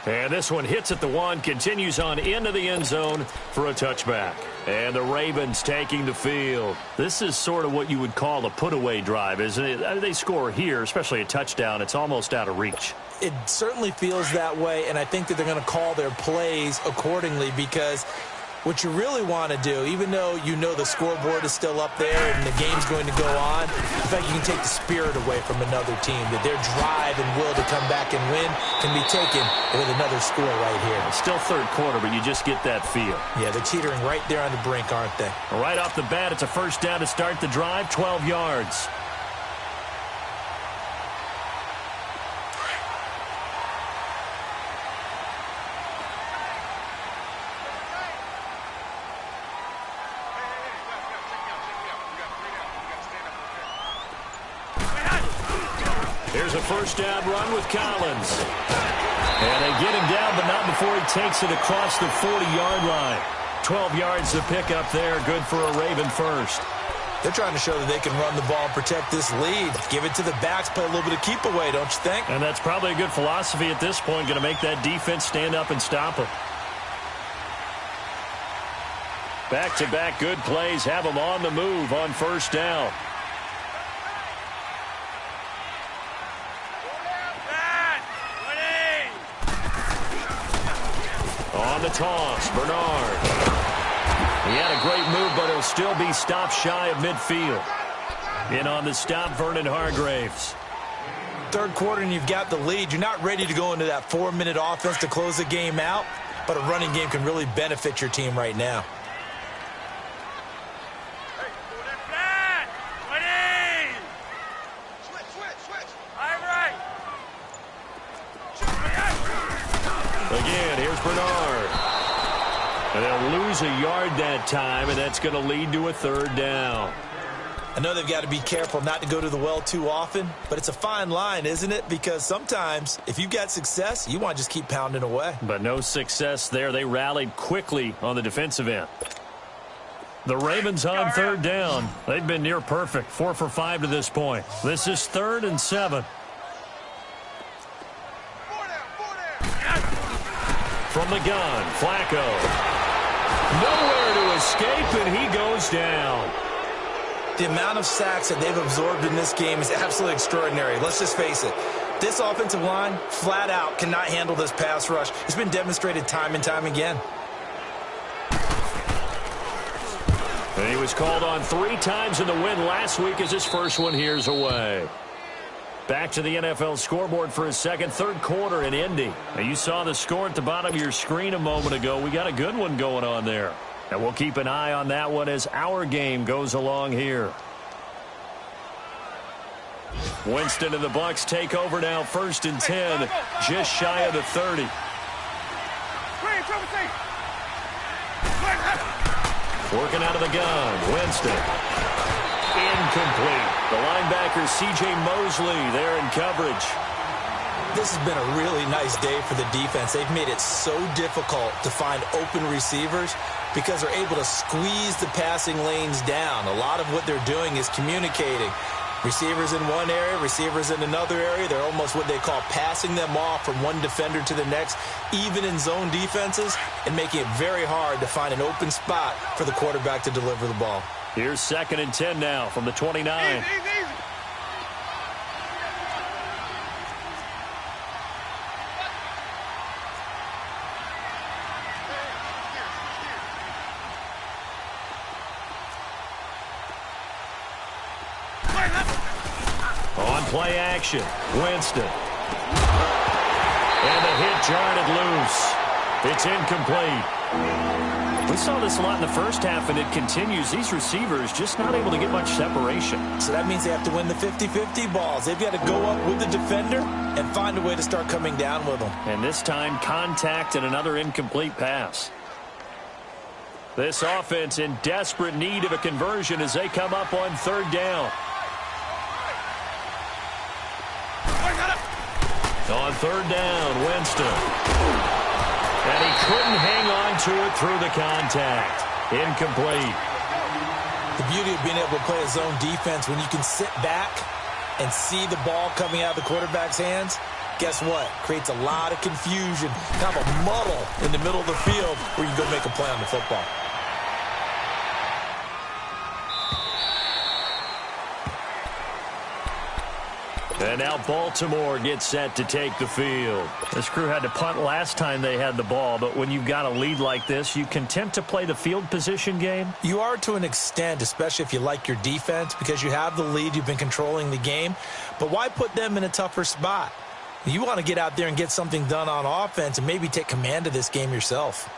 And this one hits at the 1, continues on into the end zone for a touchback. And the Ravens taking the field. This is sort of what you would call a put-away drive, isn't it? I mean, they score here, especially a touchdown. It's almost out of reach. It certainly feels that way, and I think that they're going to call their plays accordingly, because what you really want to do, even though you know the scoreboard is still up there and the game's going to go on, in fact, you can take the spirit away from another team, that their drive and will to come back and win can be taken with another score right here. It's still third quarter, but you just get that feel. Yeah, they're teetering right there on the brink, aren't they? Right off the bat, it's a first down to start the drive, 12 yards. Here's a first down run with Collins. And they get him down, but not before he takes it across the 40-yard line. 12 yards to pick up there. Good for a Raven first. They're trying to show that they can run the ball and protect this lead. Give it to the backs, play a little bit of keep away, don't you think? And that's probably a good philosophy at this point. Going to make that defense stand up and stop them. Back-to-back good plays have them on the move on first down. On the toss, Bernard. He had a great move, but he'll still be stopped shy of midfield. In on the stop, Vernon Hargraves. Third quarter and you've got the lead. You're not ready to go into that 4-minute offense to close the game out, but a running game can really benefit your team right now. Again, here's Bernard. And they'll lose a yard that time, and that's going to lead to a third down. I know they've got to be careful not to go to the well too often, but it's a fine line, isn't it? Because sometimes, if you've got success, you want to just keep pounding away. But no success there. They rallied quickly on the defensive end. The Ravens on third down. They've been near perfect, 4 for 5 to this point. This is 3rd and 7. From the gun, Flacco. Nowhere to escape, and he goes down. The amount of sacks that they've absorbed in this game is absolutely extraordinary. Let's just face it. This offensive line, flat out, cannot handle this pass rush. It's been demonstrated time and time again. And he was called on 3 times in the win last week as his first one here's away. Back to the NFL scoreboard for his second, third quarter in Indy. Now you saw the score at the bottom of your screen a moment ago. We got a good one going on there. And we'll keep an eye on that one as our game goes along here. Winston and the Bucs take over now, 1st and 10, just shy of the 30. Working out of the gun, Winston. Incomplete. The linebacker, C.J. Mosley, there in coverage. This has been a really nice day for the defense. They've made it so difficult to find open receivers because they're able to squeeze the passing lanes down. A lot of what they're doing is communicating. Receivers in one area, receivers in another area. They're almost what they call passing them off from one defender to the next, even in zone defenses, and making it very hard to find an open spot for the quarterback to deliver the ball. Here's 2nd and 10 now from the 29. On play action, Winston. And the hit jarred it loose. It's incomplete. We saw this a lot in the first half, and it continues. These receivers just not able to get much separation. So that means they have to win the 50-50 balls. They've got to go up with the defender and find a way to start coming down with them. And this time, contact and another incomplete pass. This offense in desperate need of a conversion as they come up on 3rd down. On 3rd down, Winston. And he couldn't hang on to it through the contact. Incomplete. The beauty of being able to play a zone defense when you can sit back and see the ball coming out of the quarterback's hands, guess what? Creates a lot of confusion, kind of a muddle in the middle of the field where you can go make a play on the football. And now Baltimore gets set to take the field. This crew had to punt last time they had the ball, but when you've got a lead like this, you content to play the field position game? You are to an extent, especially if you like your defense, because you have the lead, you've been controlling the game. But why put them in a tougher spot? You want to get out there and get something done on offense and maybe take command of this game yourself.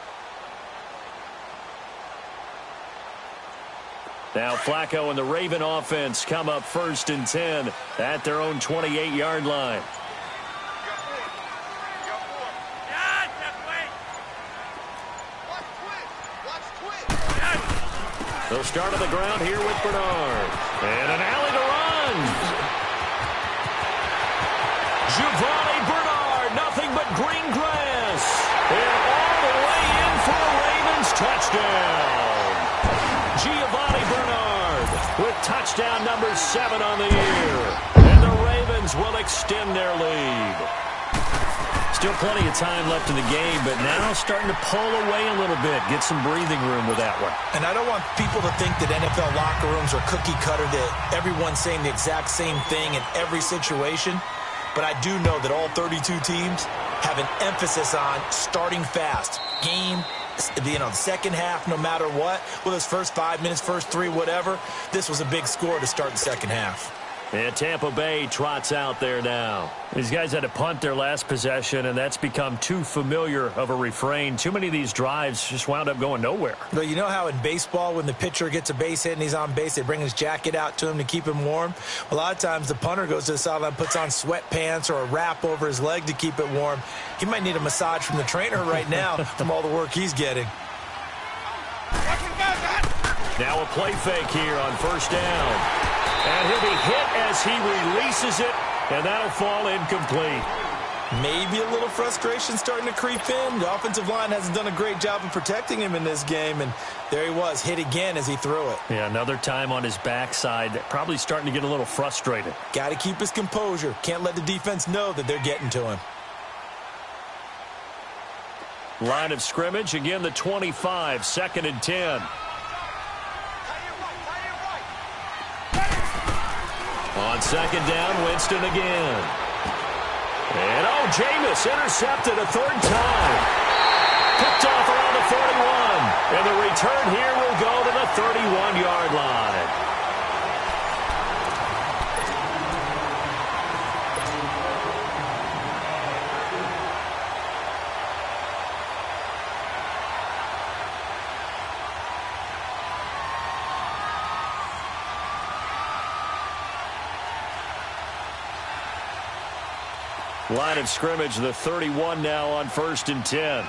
Now Flacco and the Raven offense come up 1st and 10 at their own 28-yard line. They'll start on the ground here with Bernard. And an alley to run. Giovanni Bernard, nothing but green grass. And all the way in for a Ravens touchdown. Giovanni Bernard with touchdown number 7 on the year. And the Ravens will extend their lead. Still plenty of time left in the game, but now starting to pull away a little bit. Get some breathing room with that one. And I don't want people to think that NFL locker rooms are cookie cutter, that everyone's saying the exact same thing in every situation. But I do know that all 32 teams have an emphasis on starting fast. Game, second half, no matter what. Well, those first 5 minutes, first 3, whatever. This was a big score to start the second half. And Tampa Bay trots out there now. These guys had to punt their last possession, and that's become too familiar of a refrain. Too many of these drives just wound up going nowhere. But you know how in baseball, when the pitcher gets a base hit and he's on base, they bring his jacket out to him to keep him warm? A lot of times the punter goes to the sideline, puts on sweatpants or a wrap over his leg to keep it warm. He might need a massage from the trainer right now from all the work he's getting. Now a play fake here on 1st down. And he'll be hit as he releases it, and that'll fall incomplete. Maybe a little frustration starting to creep in. The offensive line hasn't done a great job of protecting him in this game, and there he was, hit again as he threw it. Yeah, another time on his backside, probably starting to get a little frustrated. Got to keep his composure. Can't let the defense know that they're getting to him. Line of scrimmage, again the 25, 2nd and 10. On 2nd down, Winston again. And, Jameis intercepted a 3rd time. Picked off around the 41. And the return here will go to the 31-yard line. Line of scrimmage, the 31 now on 1st and 10.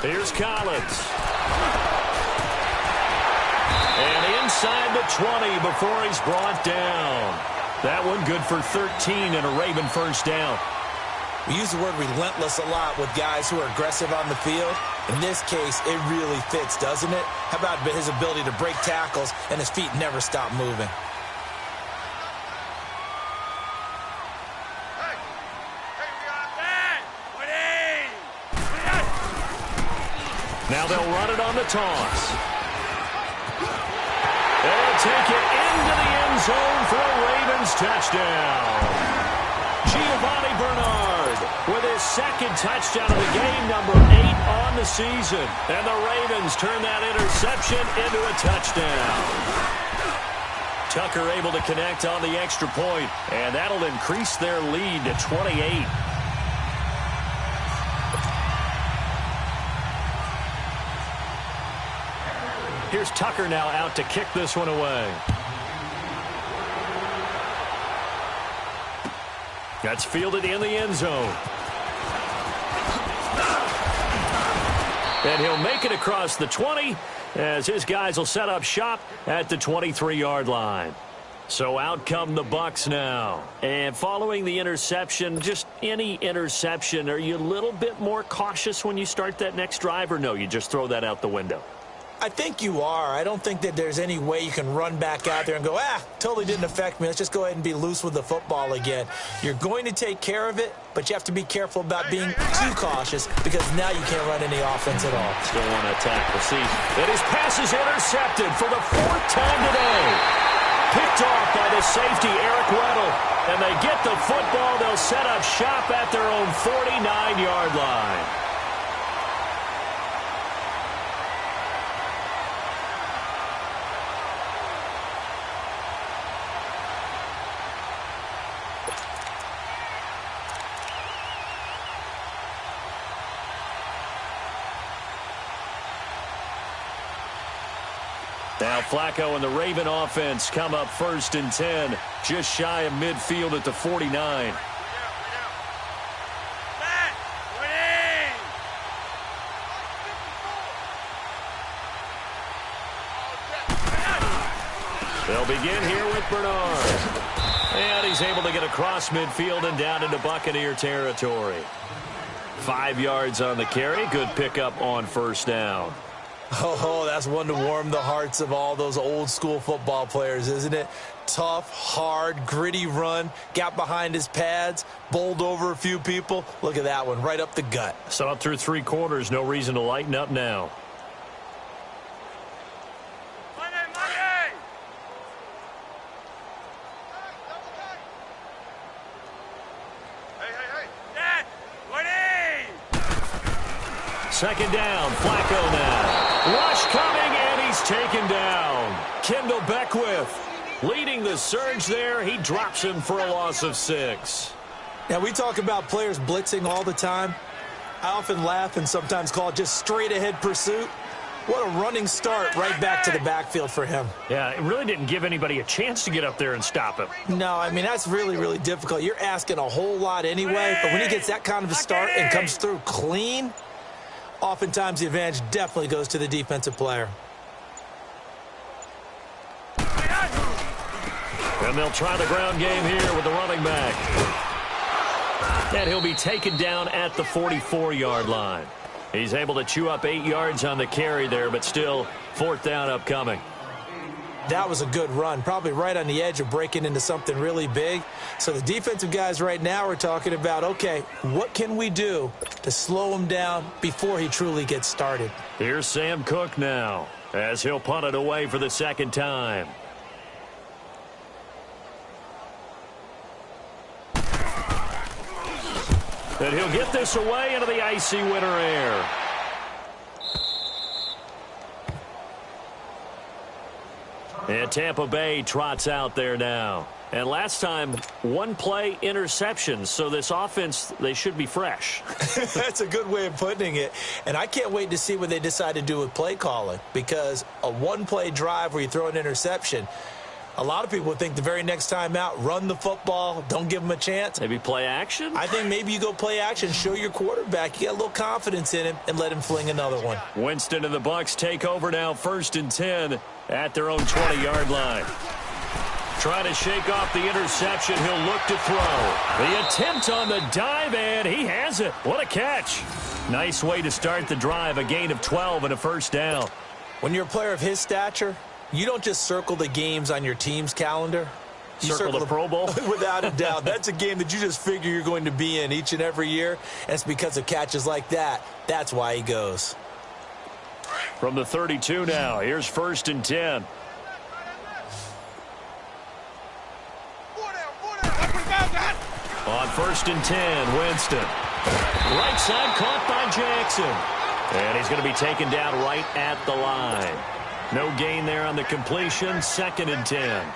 Here's Collins. And inside the 20 before he's brought down. That one good for 13 and a Raven 1st down. We use the word relentless a lot with guys who are aggressive on the field. In this case, it really fits, doesn't it? How about his ability to break tackles and his feet never stop moving? Now they'll run it on the toss. They'll take it into the end zone for a Ravens touchdown. Giovanni Bernard with his 2nd touchdown of the game, number 8 on the season. And the Ravens turn that interception into a touchdown. Tucker able to connect on the extra point, and that'll increase their lead to 28. Here's Tucker now out to kick this one away. That's fielded in the end zone. And he'll make it across the 20 as his guys will set up shop at the 23-yard line. So out come the Bucs now. And following the interception, just any interception, are you a little bit more cautious when you start that next drive, or no, you just throw that out the window? I think you are. I don't think that there's any way you can run back out there and go, totally didn't affect me. Let's just go ahead and be loose with the football again. You're going to take care of it, but you have to be careful about being too cautious because now you can't run any offense at all. Still want to attack the season. And his pass is intercepted for the 4th time today. Picked off by the safety, Eric Weddle. And they get the football. They'll set up shop at their own 49-yard line. Now Flacco and the Raven offense come up 1st and 10, just shy of midfield at the 49. They'll begin here with Bernard. And he's able to get across midfield and down into Buccaneer territory. 5 yards on the carry. Good pickup on 1st down. Oh, that's one to warm the hearts of all those old school football players, isn't it? Tough, hard, gritty run, got behind his pads, bowled over a few people. Look at that one, right up the gut. So up through 3 quarters, no reason to lighten up now. Second down, Flacco now. Rush coming, and he's taken down. Kendall Beckwith leading the surge there. He drops him for a loss of 6. Now, we talk about players blitzing all the time. I often laugh and sometimes call it just straight-ahead pursuit. What a running start right back to the backfield for him. Yeah, it really didn't give anybody a chance to get up there and stop him. No, I mean, that's really, really difficult. You're asking a whole lot anyway, but when he gets that kind of a start and comes through clean, oftentimes the advantage definitely goes to the defensive player. And they'll try the ground game here with the running back. And he'll be taken down at the 44-yard line. He's able to chew up 8 yards on the carry there, but still 4th down upcoming. That was a good run, probably right on the edge of breaking into something really big. So the defensive guys right now are talking about, okay, what can we do to slow him down before he truly gets started? Here's Sam Cook now as he'll punt it away for the 2nd time. And he'll get this away into the icy winter air. And Tampa Bay trots out there now. And last time, 1-play interception. So this offense, they should be fresh. That's a good way of putting it. And I can't wait to see what they decide to do with play calling. Because a 1-play drive where you throw an interception, a lot of people would think the very next time out, run the football, don't give them a chance. Maybe play action? I think maybe you go play action, show your quarterback, you got a little confidence in him, and let him fling another one. Winston and the Bucs take over now, 1st and 10 at their own 20-yard line. Trying to shake off the interception, he'll look to throw. The attempt on the dive, and he has it. What a catch. Nice way to start the drive, a gain of 12 and a 1st down. When you're a player of his stature, you don't just circle the games on your team's calendar. You circle the Pro Bowl? Without a doubt. That's a game that you just figure you're going to be in each and every year. And it's because of catches like that. That's why he goes. From the 32 now, here's 1st and 10. On 1st and 10, Winston. Right side caught by Jackson. And he's going to be taken down right at the line. No gain there on the completion, 2nd and 10.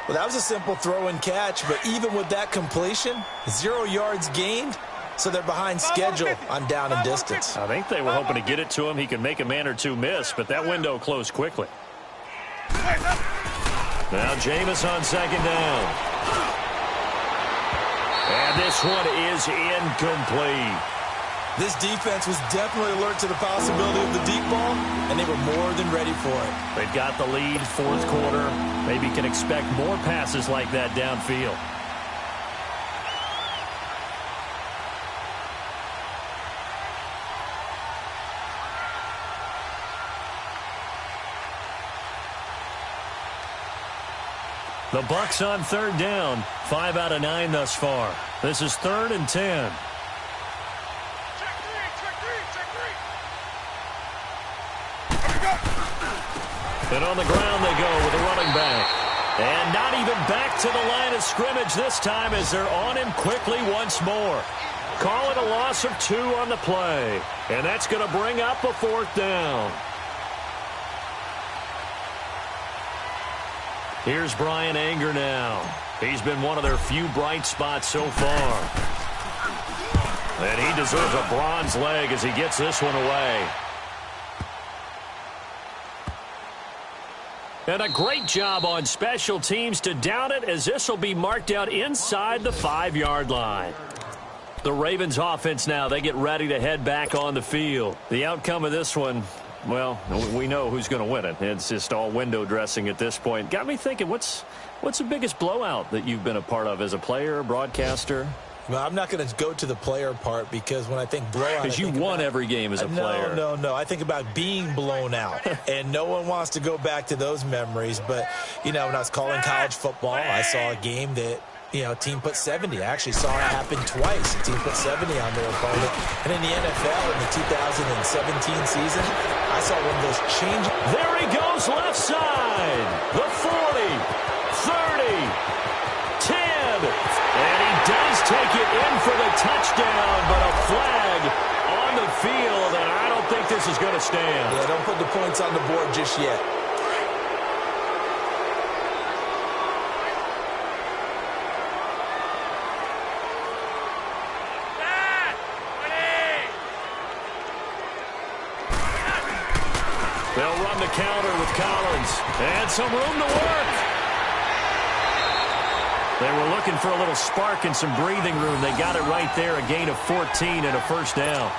Well, that was a simple throw and catch, but even with that completion, 0 yards gained, so they're behind schedule on down and distance. I think they were hoping to get it to him. He could make a man or two miss, but that window closed quickly. Now Jameis on 2nd down. And this one is incomplete. This defense was definitely alert to the possibility of the deep ball, and they were more than ready for it. They've got the lead, fourth quarter. Maybe can expect more passes like that downfield. The Bucs on third down. 5 out of 9 thus far. This is 3rd and 10. And on the ground they go with a running back. And not even back to the line of scrimmage this time as they're on him quickly once more. Call it a loss of 2 on the play. And that's going to bring up a 4th down. Here's Brian Anger now. He's been one of their few bright spots so far. And he deserves a bronze leg as he gets this one away. And a great job on special teams to down it, as this will be marked out inside the 5-yard line. The Ravens offense now, they get ready to head back on the field. The outcome of this one, well, we know who's going to win it. It's just all window dressing at this point. Got me thinking, what's the biggest blowout that you've been a part of as a player, broadcaster? Well, I'm not going to go to the player part, because when I think blowout, because you won every game as a player. No. I think about being blown out, and no one wants to go back to those memories. But, you know, when I was calling college football, I saw a game that, you know, a team put 70. I actually saw it happen twice. A team put 70 on their opponent. And in the NFL, in the 2017 season, I saw one of those change. There he goes, left side. The 40, 30, 10. And he does take it in for the touchdown, but a flag on the field, and I don't think this is going to stand. Yeah, don't put the points on the board just yet. They'll run the counter with Collins, and some room to work. They were looking for a little spark and some breathing room. They got it right there, a gain of 14 and a first down.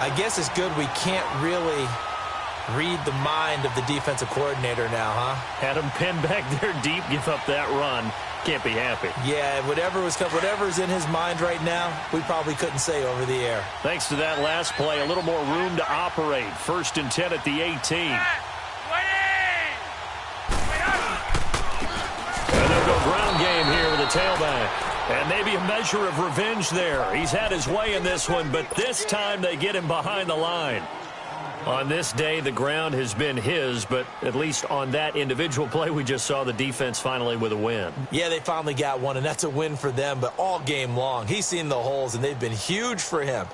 I guess it's good we can't really read the mind of the defensive coordinator now, huh? Had him pinned back there deep, give up that run. Can't be happy. Yeah, whatever's in his mind right now, we probably couldn't say over the air. Thanks to that last play, a little more room to operate. 1st and 10 at the 18. And they'll go ground game here with a tailback. And maybe a measure of revenge there. He's had his way in this one, but this time they get him behind the line. On this day, the ground has been his, but at least on that individual play, we just saw the defense finally with a win. Yeah, they finally got one, and that's a win for them, but all game long, he's seen the holes, and they've been huge for him.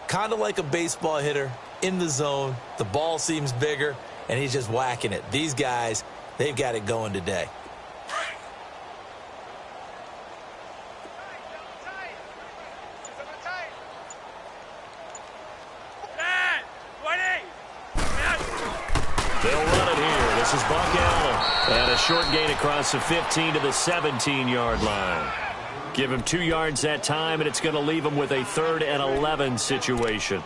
Kind of like a baseball hitter in the zone. The ball seems bigger, and he's just whacking it. These guys, they've got it going today. They'll run it here. This is Buck Allen. And a short gain across the 15 to the 17-yard line. Give him 2 yards that time, and it's going to leave him with a 3rd and 11 situation.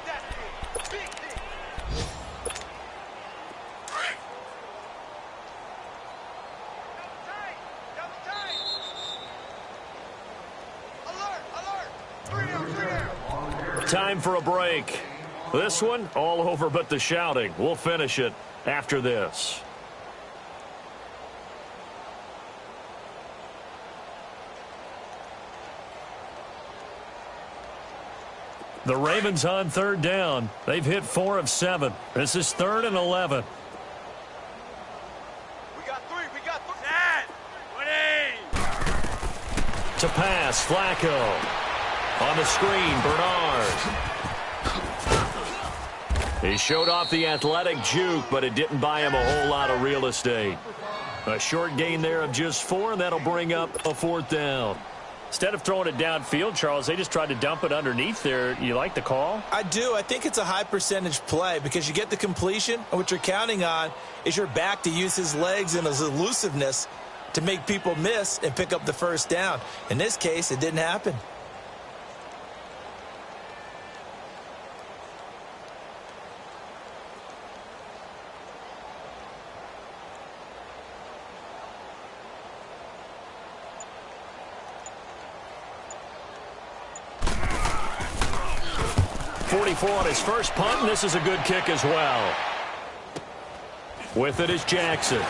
Time for a break. This one, all over but the shouting. We'll finish it after this. The Ravens on third down. They've hit 4 of 7. This is 3rd and 11. We got 3. Dad! 20! To pass, Flacco. On the screen, Bernard. He showed off the athletic juke, but it didn't buy him a whole lot of real estate. A short gain there of just 4, and that'll bring up a 4th down. Instead of throwing it downfield, Charles, they just tried to dump it underneath there. You like the call? I do. I think it's a high percentage play because you get the completion, and what you're counting on is your back to use his legs and his elusiveness to make people miss and pick up the first down. In this case, it didn't happen. 44 on his first punt, and this is a good kick as well. With it is Jackson.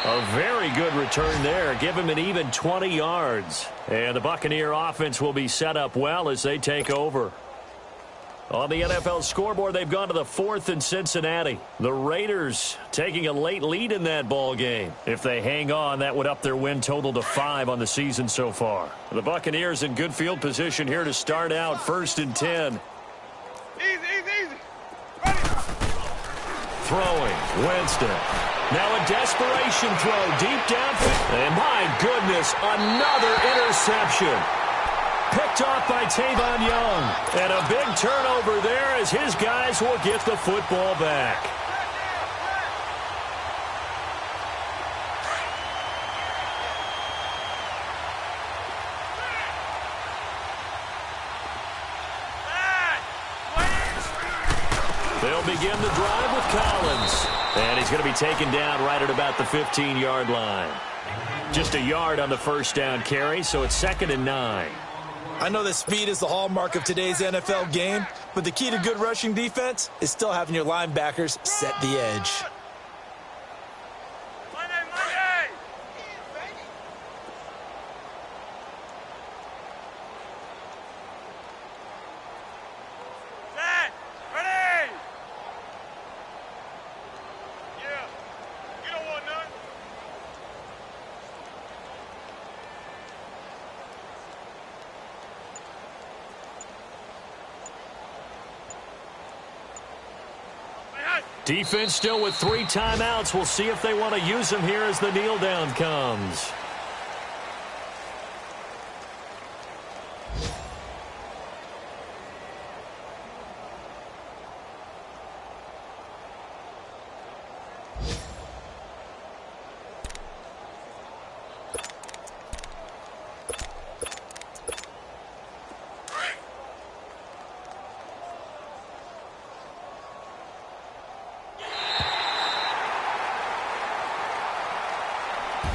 A very good return there. Give him an even 20 yards. And the Buccaneer offense will be set up well as they take over. On the NFL scoreboard, they've gone to the 4th in Cincinnati. The Raiders taking a late lead in that ball game. If they hang on, that would up their win total to 5 on the season so far. The Buccaneers in good field position here to start out 1st and 10. Easy. Throwing, Winston. Now a desperation throw deep downfield. And my goodness, another interception. Picked off by Tavon Young. And a big turnover there as his guys will get the football back. They'll begin the drive with Collins. And he's going to be taken down right at about the 15-yard line. Just a yard on the first down carry, so it's 2nd and 9. I know that speed is the hallmark of today's NFL game, but the key to good rushing defense is still having your linebackers set the edge. Defense still with 3 timeouts. We'll see if they want to use them here as the kneel down comes.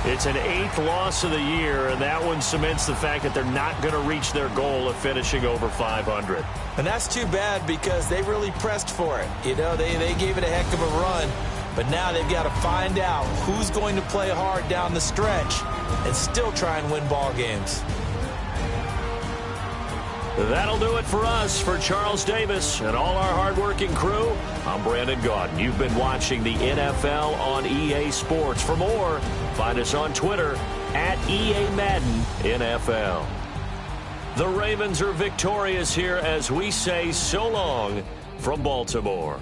It's an 8th loss of the year, and that one cements the fact that they're not going to reach their goal of finishing over 500. And that's too bad because they really pressed for it. You know, they gave it a heck of a run, but now they've got to find out who's going to play hard down the stretch and still try and win ball games. That'll do it for us. For Charles Davis and all our hardworking crew, I'm Brandon Gaudin. You've been watching the NFL on EA Sports. For more, find us on Twitter at EA Madden NFL. The Ravens are victorious here as we say so long from Baltimore.